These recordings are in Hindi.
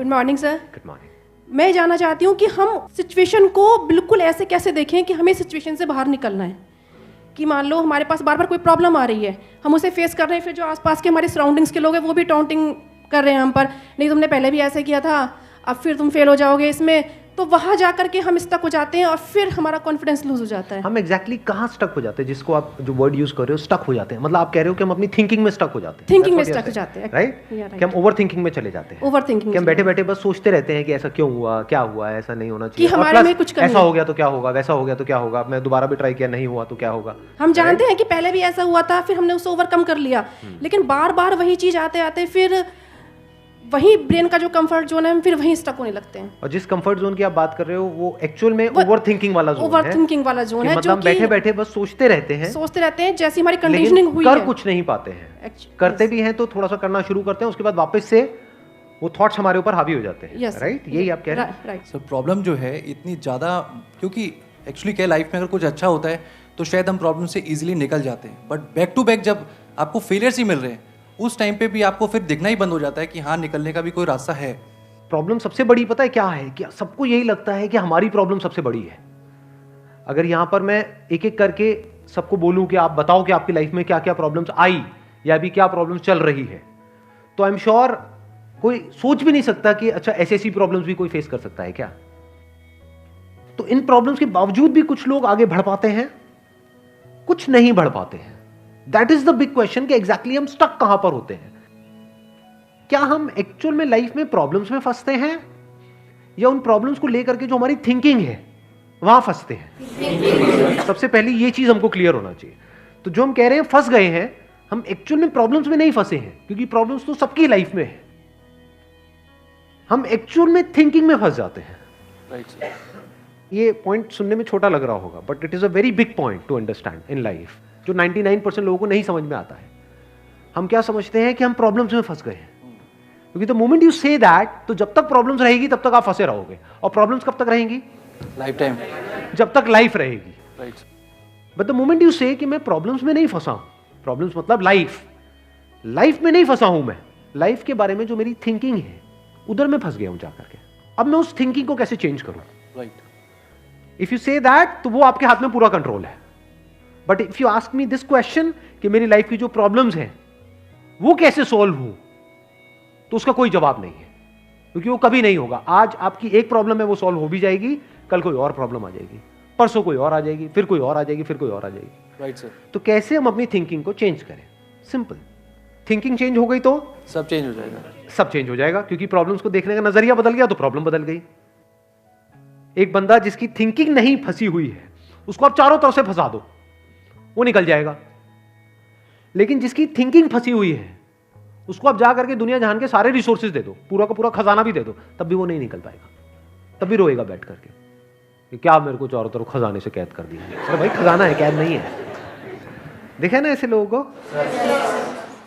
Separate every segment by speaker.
Speaker 1: Good morning sir.
Speaker 2: Good morning.
Speaker 1: मैं जानना चाहती हूँ कि हम सिचुएशन को बिल्कुल ऐसे कैसे देखें कि हमें सिचुएशन से बाहर निकलना है। कि मान लो हमारे पास बार बार कोई प्रॉब्लम आ रही है, हम उसे फेस कर रहे हैं, फिर जो आसपास के हमारे सराउंडिंग्स के लोग हैं वो भी टाउंटिंग कर रहे हैं हम पर, नहीं तुमने पहले भी ऐसे किया था, अब फिर तुम फेल हो जाओगे इसमें। तो वहाँ जा करके हम स्टक हो जाते हैं और फिर हमारा कॉन्फिडेंस लूज हो जाता है।
Speaker 2: हम एग्जैक्टली कहाँ स्टक हो जाते हैं, जिसको आप जो वर्ड यूज कर रहे हो स्टक हो जाते हैं, मतलब आप कह रहे हो कि हम अपनी थिंकिंग में स्टक हो जाते हैं।
Speaker 1: थिंकिंग में स्टक हो जाते हैं,
Speaker 2: राइट? कि हम ओवर थिंकिंग में चले जाते हैं।
Speaker 1: ओवर थिंकिंग
Speaker 2: कि हम बैठे बैठे बस सोचते रहते हैं कि ऐसा क्यों हुआ, क्या हुआ, ऐसा नहीं होना चाहिए,
Speaker 1: कि हमारे में कुछ कमी
Speaker 2: ऐसा हो गया तो क्या होगा, वैसा हो गया तो क्या होगा, मैं दोबारा भी ट्राई किया नहीं हुआ तो क्या होगा।
Speaker 1: हम जानते हैं कि पहले भी ऐसा हुआ था, फिर हमने उसे ओवरकम कर लिया, लेकिन बार बार वही चीज आते आते फिर वही ब्रेन का जो कंफर्ट जोन है हम फिर वहीं स्टक होने लगते हैं।
Speaker 2: और जिस कंफर्ट जोन की आप बात कर रहे हो वो एक्चुअल में ओवर थिंकिंग वाला जोन है।
Speaker 1: ओवर थिंकिंग वाला जोन है,
Speaker 2: मतलब बैठे बैठे बस सोचते रहते हैं जैसी हमारी कंडीशनिंग हुई है,
Speaker 1: कर
Speaker 2: कुछ नहीं पाते हैं। करते भी हैं तो थोड़ा सा करना शुरू करते हैं, उसके बाद वापस से वो थॉट्स हमारे ऊपर हावी हो जाते हैं। राइट? यही आप कह रहे हैं।
Speaker 1: राइट
Speaker 3: सर, प्रॉब्लम जो है इतनी ज़्यादा, क्योंकि एक्चुअली क्या लाइफ में अगर कुछ अच्छा होता है तो शायद हम प्रॉब्लम से इजीली निकल जाते हैं, बट बैक टू बैक जब आपको फेलियर्स ही मिल रहे हैं उस टाइम पे भी आपको फिर दिखना ही बंद हो जाता है कि हाँ, निकलने का भी कोई रास्ता है।
Speaker 2: प्रॉब्लम सबसे बड़ी पता है क्या है? कि सबको यही लगता है कि हमारी प्रॉब्लम सबसे बड़ी है। अगर यहां पर मैं एक एक करके सबको बोलूं कि आप बताओ कि आपकी लाइफ में क्या क्या प्रॉब्लम्स आई या अभी क्या प्रॉब्लम्स चल रही है, तो आई एम श्योर कोई सोच भी नहीं सकता कि अच्छा ऐसी ऐसी प्रॉब्लम्स भी कोई फेस कर सकता है क्या। तो इन प्रॉब्लम्स के बावजूद भी कुछ लोग आगे बढ़ पाते हैं, कुछ नहीं बढ़ पाते हैं। That is the big question कि एग्जैक्टली हम स्टक कहां पर होते हैं। क्या हम एक्चुअल में लाइफ में प्रॉब्लम्स में फंसते हैं या उन प्रॉब्लम्स को लेकर के जो हमारी थिंकिंग है वहां फंसते हैं? सबसे पहले ये चीज हमको क्लियर होना चाहिए। तो जो हम कह रहे हैं फंस गए हैं, हम एक्चुअल में प्रॉब्लम्स में नहीं फंसे हैं, क्योंकि प्रॉब्लम्स तो सबकी लाइफ में है। हम एक्चुअल में थिंकिंग में फंस जाते हैं।
Speaker 3: राइट।
Speaker 2: ये पॉइंट सुनने में छोटा लग रहा होगा, but it is a very big point two understand in life, जो 99% लोगों को नहीं समझ में आता है। हम क्या समझते हैं कि हम प्रॉब्लम्स में फंस गए हैं, क्योंकि the moment you say that, तो जब तक प्रॉब्लम्स रहेगी तब तक आप फंसे रहोगे। और प्रॉब्लम्स कब तक रहेंगी?
Speaker 3: लाइफ टाइम,
Speaker 2: जब तक लाइफ रहेगी।
Speaker 3: Right.
Speaker 2: But the moment you से कि मैं प्रॉब्लम्स में नहीं फंसा हूं, प्रॉब्लम्स मतलब लाइफ में नहीं फंसा हूं, मैं लाइफ के बारे में जो मेरी थिंकिंग है उधर मैं फंस गया हूं जाकर के। अब मैं उस थिंकिंग को कैसे चेंज करूं?
Speaker 3: Right.
Speaker 2: If you say that, तो वो आपके हाथ में पूरा कंट्रोल है। But if you ask me this question कि मेरी लाइफ की जो प्रॉब्लम्स हैं वो कैसे सॉल्व हो, तो उसका कोई जवाब नहीं है, क्योंकि वो कभी नहीं होगा। आज आपकी एक प्रॉब्लम है, वो सॉल्व हो भी जाएगी, कल कोई और प्रॉब्लम आ जाएगी, परसों कोई और आ जाएगी, फिर कोई और आ जाएगी, फिर कोई और आ जाएगी।
Speaker 3: Right sir.
Speaker 2: तो कैसे हम अपनी थिंकिंग को चेंज करें? सिंपल। थिंकिंग चेंज हो गई तो
Speaker 3: सब चेंज हो जाएगा।
Speaker 2: सब चेंज हो जाएगा, क्योंकि प्रॉब्लम्स को देखने का नजरिया बदल गया तो प्रॉब्लम बदल गई। एक बंदा जिसकी थिंकिंग नहीं फंसी हुई है, उसको आप चारों तरफ से फंसा दो, वो निकल जाएगा। लेकिन जिसकी थिंकिंग फंसी हुई है, उसको आप जा करके दुनिया जहान के सारे रिसोर्सेज दे दो, पूरा का पूरा खजाना भी दे दो, तब भी वो नहीं निकल पाएगा, तब भी रोएगा बैठ करके कि क्या मेरे को चारों तरफ खजाने से कैद कर दिया। अरे भाई, खजाना है, कैद नहीं है। देखा ना ऐसे लोगों को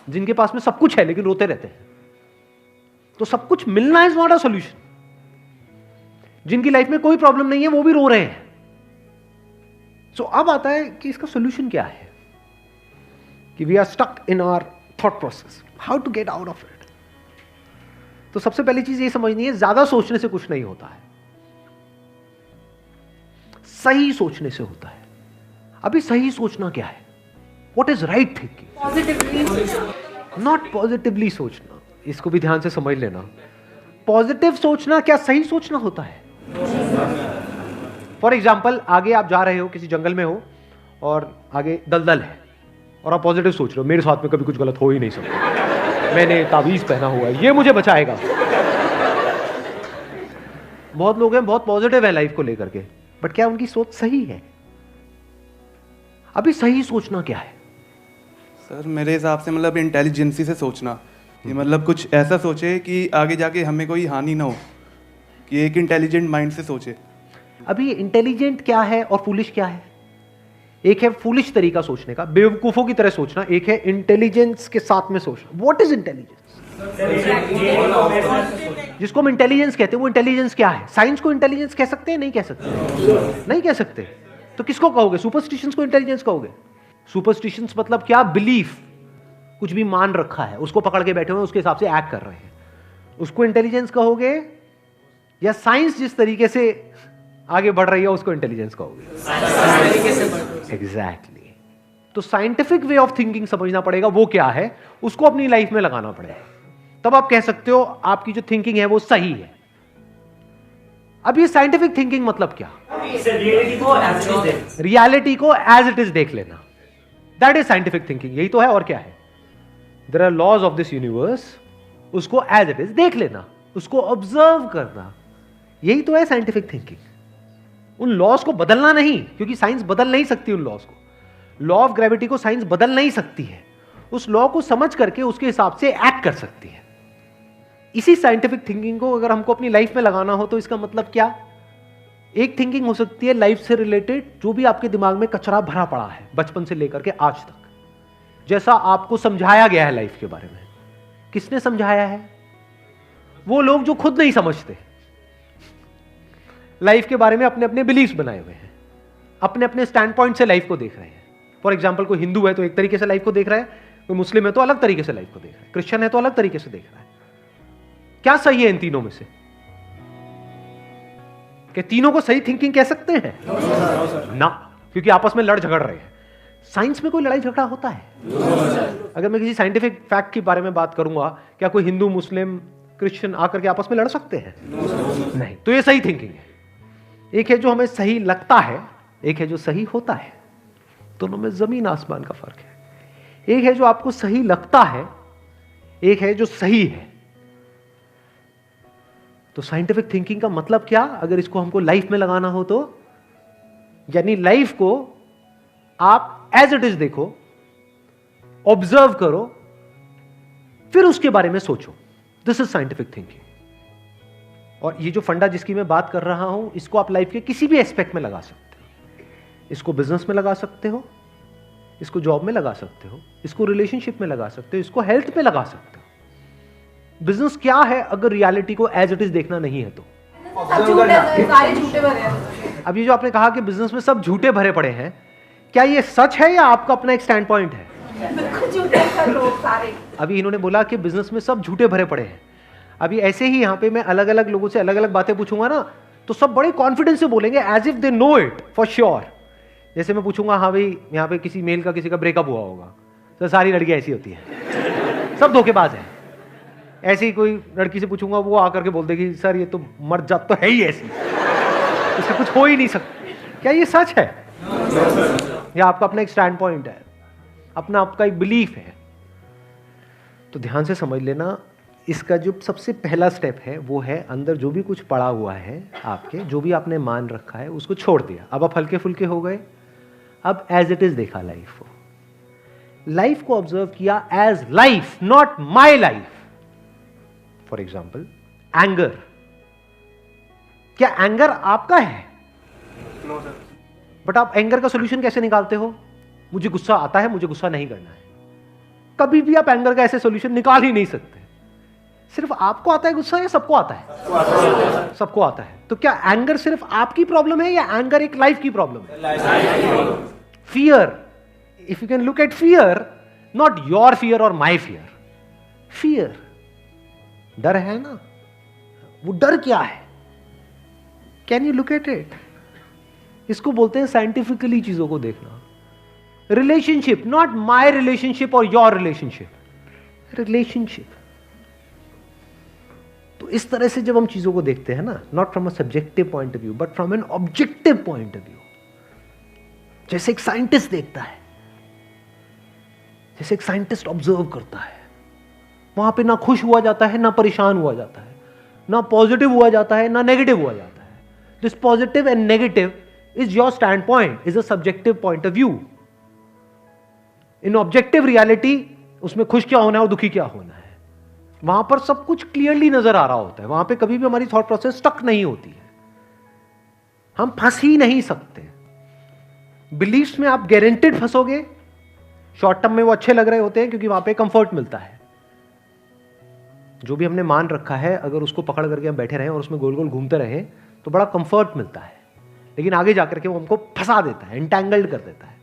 Speaker 2: जिनके पास में सब कुछ है लेकिन रोते रहते हैं। तो सब कुछ मिलना इज नॉट अ सॉल्यूशन। जिनकी लाइफ में कोई प्रॉब्लम नहीं है वो भी रो रहे हैं। सो अब आता है कि इसका सॉल्यूशन क्या है, कि we are stuck in our thought process, how to get out of it. तो सबसे पहली चीज ये समझनी है, ज्यादा सोचने से कुछ नहीं होता है, सही सोचने से होता है। अभी सही सोचना क्या है? What is right thinking? Positively, not positively सोचना। इसको भी ध्यान से समझ लेना। पॉजिटिव सोचना क्या सही सोचना होता है? फॉर एग्जाम्पल, आगे आप जा रहे हो, किसी जंगल में हो और आगे दलदल है और आप पॉजिटिव सोच रहे हो, मेरे साथ में कभी कुछ गलत हो ही नहीं सकता, मैंने तावीज पहना हुआ है, ये मुझे बचाएगा। बहुत लोग हैं बहुत पॉजिटिव है लाइफ को लेकर के, बट क्या उनकी सोच सही है? अभी सही सोचना क्या है?
Speaker 4: सर मेरे हिसाब से मतलब इंटेलिजेंसी से सोचना, कि मतलब कुछ ऐसा सोचे कि आगे जाके हमें कोई हानि ना हो, कि एक इंटेलिजेंट माइंड से सोचे।
Speaker 2: अभी इंटेलिजेंट क्या है और फूलिश क्या है? एक है फूलिश तरीका सोचने का, बेवकूफों की तरह सोचना, एक है इंटेलिजेंस के साथ में सोचना। What is intelligence? जिसको हम इंटेलिजेंस कहते हैं वो इंटेलिजेंस क्या है? साइंस को इंटेलिजेंस कह सकते हैं? नहीं कह सकते। नहीं कह सकते। तो किसको कहोगे? सुपरस्टिशंस को इंटेलिजेंस कहोगे? सुपरस्टिशंस मतलब क्या? बिलीफ, कुछ भी मान रखा है उसको पकड़ के बैठे हुए उसके हिसाब से एक्ट कर रहे हैं। उसको इंटेलिजेंस कहोगे या साइंस जिस तरीके से आगे बढ़ रही है उसको इंटेलिजेंस कहोगे? एग्जैक्टली। तो साइंटिफिक वे ऑफ थिंकिंग समझना पड़ेगा, वो क्या है, उसको अपनी लाइफ में लगाना पड़ेगा, तब आप कह सकते हो आपकी जो थिंकिंग है वो सही है। अब ये साइंटिफिक थिंकिंग मतलब क्या? रियलिटी को एज इट इज देख लेना, दैट इज साइंटिफिक थिंकिंग। यही तो है, और क्या है? There are laws of this universe, उसको एज इट इज देख लेना, उसको ऑब्जर्व करना, यही तो है साइंटिफिक थिंकिंग। उन लॉज को बदलना नहीं, क्योंकि साइंस बदल नहीं सकती उन लॉज को। लॉ ऑफ ग्रेविटी को साइंस बदल नहीं सकती है, उस लॉ को समझ करके उसके हिसाब से एक्ट कर सकती है। इसी साइंटिफिक थिंकिंग को अगर हमको अपनी लाइफ में लगाना हो तो इसका मतलब क्या? एक थिंकिंग हो सकती है लाइफ से रिलेटेड, जो भी आपके दिमाग में कचरा भरा पड़ा है बचपन से लेकर के आज तक, जैसा आपको समझाया गया है लाइफ के बारे में। किसने समझाया है? वो लोग जो खुद नहीं समझते, लाइफ के बारे में अपने अपने बिलीव्स बनाए हुए हैं, अपने अपने स्टैंड पॉइंट से लाइफ को देख रहे हैं। फॉर एग्जाम्पल, कोई हिंदू है तो एक तरीके से लाइफ को देख रहा है, कोई मुस्लिम है तो अलग तरीके से लाइफ को देख रहा है, क्रिश्चियन है तो अलग तरीके से देख रहा है। क्या सही है इन तीनों में से? कि तीनों को सही थिंकिंग कह सकते हैं? ना, क्योंकि आपस में लड़ झगड़ रहे हैं। साइंस में कोई लड़ाई झगड़ा होता है? अगर मैं किसी साइंटिफिक फैक्ट के बारे में बात करूंगा, क्या कोई हिंदू, मुस्लिम, क्रिश्चियन आकर के आपस में लड़ सकते हैं? नहीं। तो ये सही थिंकिंग है। एक है जो हमें सही लगता है, एक है जो सही होता है। दोनों में जमीन आसमान का फर्क है। एक है जो आपको सही लगता है, एक है जो सही है। तो साइंटिफिक थिंकिंग का मतलब क्या, अगर इसको हमको लाइफ में लगाना हो तो, यानी लाइफ को आप एज इट इज देखो, ऑब्जर्व करो, फिर उसके बारे में सोचो। This is scientific thinking. और ये जो फंडा जिसकी मैं बात कर रहा हूं, इसको आप लाइफ के किसी भी एस्पेक्ट में लगा सकते हो। इसको बिजनेस में लगा सकते हो, इसको जॉब में लगा सकते हो, इसको रिलेशनशिप में लगा सकते हो, इसको हेल्थ में लगा सकते हो। बिजनेस क्या है अगर रियलिटी को एज इट इज देखना नहीं है तो? अब ये जो आपने कहा कि बिजनेस में सब झूठे भरे पड़े हैं, क्या ये सच है या आपका अपना एक स्टैंड पॉइंट है? अभी इन्होंने बोला कि बिजनेस में सब झूठे भरे पड़े हैं। अभी ऐसे ही यहाँ पे मैं अलग अलग लोगों से अलग अलग बातें पूछूंगा ना, तो सब बड़े कॉन्फिडेंस से बोलेंगे, as if they know it for sure. जैसे मैं पूछूंगा, हाँ भाई यहाँ पे किसी मेल का किसी का ब्रेकअप हुआ होगा, तो सारी लड़कियां ऐसी होती हैं, सब धोखेबाज हैं। ऐसे ही कोई लड़की से पूछूंगा, वो आकर के बोल देगी, सर ये तो मर्द जात तो है ही ऐसी, इससे कुछ हो ही नहीं सकता। क्या ये सच है या आपका अपना एक स्टैंड पॉइंट है, अपना आपका एक बिलीफ है? तो ध्यान से समझ लेना, इसका जो सबसे पहला स्टेप है वो है अंदर जो भी कुछ पड़ा हुआ है आपके, जो भी आपने मान रखा है उसको छोड़ दिया। अब आप हल्के फुल्के हो गए, अब एज इट इज देखा लाइफ को, लाइफ को ऑब्जर्व किया as life, not my life. For example, anger, क्या एंगर आपका है? बट आप एंगर का सोल्यूशन कैसे निकालते हो? मुझे गुस्सा आता है, मुझे गुस्सा नहीं करना है। कभी भी आप एंगर का ऐसे सोल्यूशन निकाल ही नहीं सकते। सिर्फ आपको आता है गुस्सा या सबको आता है? सबको आता है। तो क्या एंगर सिर्फ आपकी प्रॉब्लम है या एंगर एक लाइफ की प्रॉब्लम है? Fear, if you can look at fear, not your fear और माई फियर, फियर, डर है ना, वो डर क्या है? Can you look at it? इसको बोलते हैं साइंटिफिकली चीजों को देखना। रिलेशनशिप, नॉट माई रिलेशनशिप और योर रिलेशनशिप, रिलेशनशिप। तो इस तरह से जब हम चीजों को देखते हैं ना, not from a subjective point of view but from an objective point of view, जैसे एक साइंटिस्ट देखता है, जैसे एक साइंटिस्ट ऑब्जर्व करता है, वहां पे ना खुश हुआ जाता है, ना परेशान हुआ जाता है, ना पॉजिटिव हुआ जाता है, ना नेगेटिव हुआ जाता है। This positive and negative is your stand point, is a subjective point of view. In objective reality, उसमें खुश क्या होना है और दुखी क्या होना है, वहां पर सब कुछ क्लियरली नजर आ रहा होता है। वहां पे कभी भी हमारी थॉट प्रोसेस स्टक नहीं होती है, हम फंस ही नहीं सकते। बिलीफ्स में आप गारंटेड फंसोगे। शॉर्ट टर्म में वो अच्छे लग रहे होते हैं क्योंकि वहां पे कंफर्ट मिलता है। जो भी हमने मान रखा है, अगर उसको पकड़ करके हम बैठे रहें और उसमें गोल गोल घूमते रहें तो बड़ा कंफर्ट मिलता है, लेकिन आगे जाकर के वो हमको फंसा देता है, एंटैंगल्ड कर देता है।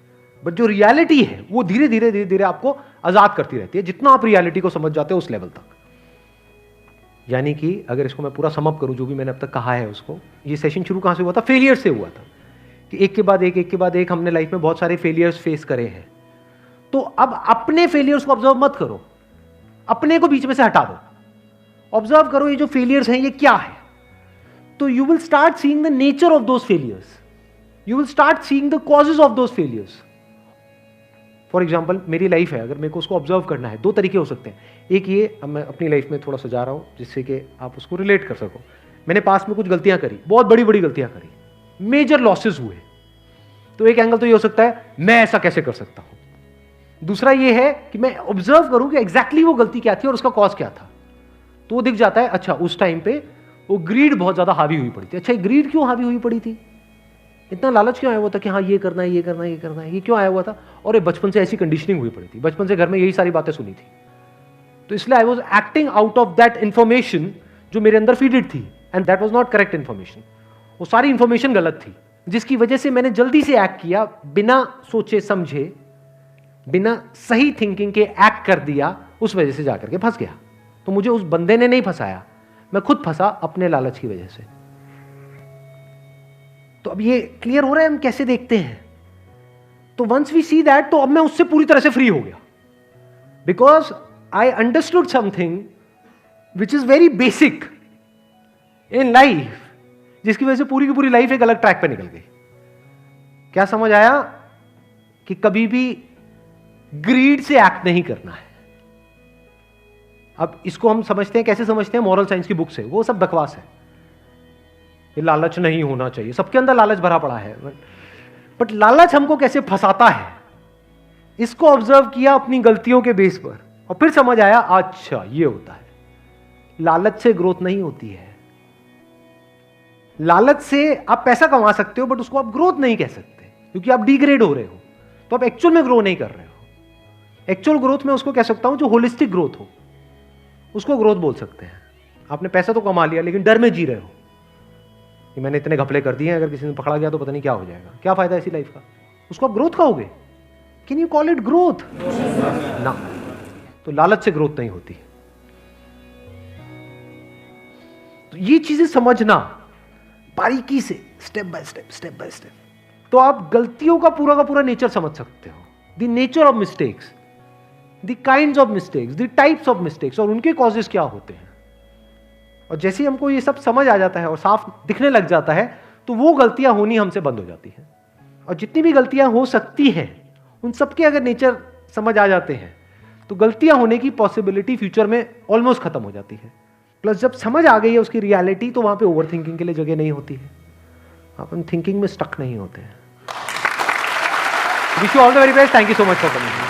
Speaker 2: बट जो रियलिटी है वो धीरे धीरे धीरे धीरे आपको आजाद करती रहती है, जितना आप रियलिटी को समझ जाते हो उस लेवल तक। यानी कि अगर इसको मैं पूरा समअप करूं, जो भी मैंने अब तक कहा है उसको, ये सेशन शुरू कहाँ से हुआ था? फेलियर से हुआ था कि एक के बाद एक हमने लाइफ में बहुत सारे फेलियर्स फेस करे हैं। तो अब अपने फेलियर्स को ऑब्जर्व मत करो, अपने को बीच में से हटा दो, ऑब्जर्व करो ये जो फेलियर्स हैं ये क्या है। तो you will start seeing the nature of those failures, you will start seeing the causes of those failures. For example मेरी लाइफ है, अगर मेरे को उसको ऑब्जर्व करना है, दो तरीके हो सकते हैं। एक ये, अब मैं अपनी लाइफ में थोड़ा सजा रहा हूं जिससे कि आप उसको रिलेट कर सको। मैंने पास में कुछ गलतियां करी, बहुत बड़ी बड़ी गलतियां करी, मेजर लॉसेस हुए, तो एक एंगल तो ये हो सकता है मैं ऐसा कैसे कर सकता हूं। दूसरा ये है कि मैं ऑब्जर्व करूं कि एग्जैक्टली वो गलती क्या थी और उसका कॉज क्या था। तो वो दिख जाता है, अच्छा उस टाइम पे वो ग्रीड बहुत ज्यादा हावी हुई पड़ी थी। अच्छा ग्रीड क्यों हावी हुई पड़ी थी, इतना लालच क्यों आया हुआ था कि हाँ ये करना है, ये करना है, ये करना है, ये क्यों आया हुआ था? और ये बचपन से ऐसी कंडीशनिंग हुई पड़ी थी, बचपन से घर में यही सारी बातें सुनी थी, तो इसलिए I was acting out of that information जो मेरे अंदर फीडेड थी, and that was not correct information. वो सारी इंफॉर्मेशन गलत थी, जिसकी वजह से मैंने जल्दी से एक्ट किया, बिना सोचे समझे, बिना सही थिंकिंग के एक्ट कर दिया, उस वजह से जाकर के फंस गया। तो मुझे उस बंदे ने नहीं फंसाया, मैं खुद फंसा अपने लालच की वजह से। तो अब ये क्लियर हो रहा है हम कैसे देखते हैं। तो वंस वी सी दैट, तो अब मैं उससे पूरी तरह से फ्री हो गया, because I understood something which is very basic in life, जिसकी वजह से पूरी की पूरी लाइफ एक अलग ट्रैक पे निकल गई। क्या समझ आया? कि कभी भी ग्रीड से एक्ट नहीं करना है। अब इसको हम समझते हैं, कैसे समझते हैं? मॉरल साइंस की बुक से। वो सब बकवास है, ये लालच नहीं होना चाहिए, सबके अंदर लालच भरा पड़ा है, बट लालच हमको कैसे फंसाता है, इसको ऑब्जर्व किया अपनी गलतियों के बेस पर, और फिर समझ आया अच्छा ये होता है। लालच से ग्रोथ नहीं होती है। लालच से आप पैसा कमा सकते हो, बट उसको आप ग्रोथ नहीं कह सकते, क्योंकि आप डिग्रेड हो रहे हो, तो आप एक्चुअल में ग्रो नहीं कर रहे हो। एक्चुअल ग्रोथ में उसको कह सकता हूं जो होलिस्टिक ग्रोथ हो, उसको ग्रोथ बोल सकते हैं। आपने पैसा तो कमा लिया, लेकिन डर में जी रहे हो कि मैंने इतने घपले कर दिए हैं, अगर किसी ने पकड़ा गया तो पता नहीं क्या हो जाएगा, क्या फायदा ऐसी लाइफ का, उसको आप ग्रोथ कहोगे? Can you call it growth? ना। तो लालच से ग्रोथ नहीं होती। तो ये चीजें समझना बारीकी से, स्टेप बाय स्टेप, तो आप गलतियों का पूरा नेचर समझ सकते हो। The nature of mistakes, the kinds of mistakes, the types of mistakes, और उनके कॉजेस क्या होते हैं। और जैसे ही हमको ये सब समझ आ जाता है और साफ दिखने लग जाता है, तो वो गलतियां होनी हमसे बंद हो जाती हैं। और जितनी भी गलतियां हो सकती हैं, उन सबके अगर नेचर समझ आ जाते हैं, तो गलतियां होने की पॉसिबिलिटी फ्यूचर में ऑलमोस्ट खत्म हो जाती है। प्लस जब समझ आ गई है उसकी रियलिटी, तो वहां पे ओवर थिंकिंग के लिए जगह नहीं होती है, आप थिंकिंग में स्टक नहीं होते हैं। Wish you all the very best, thank you so much for coming.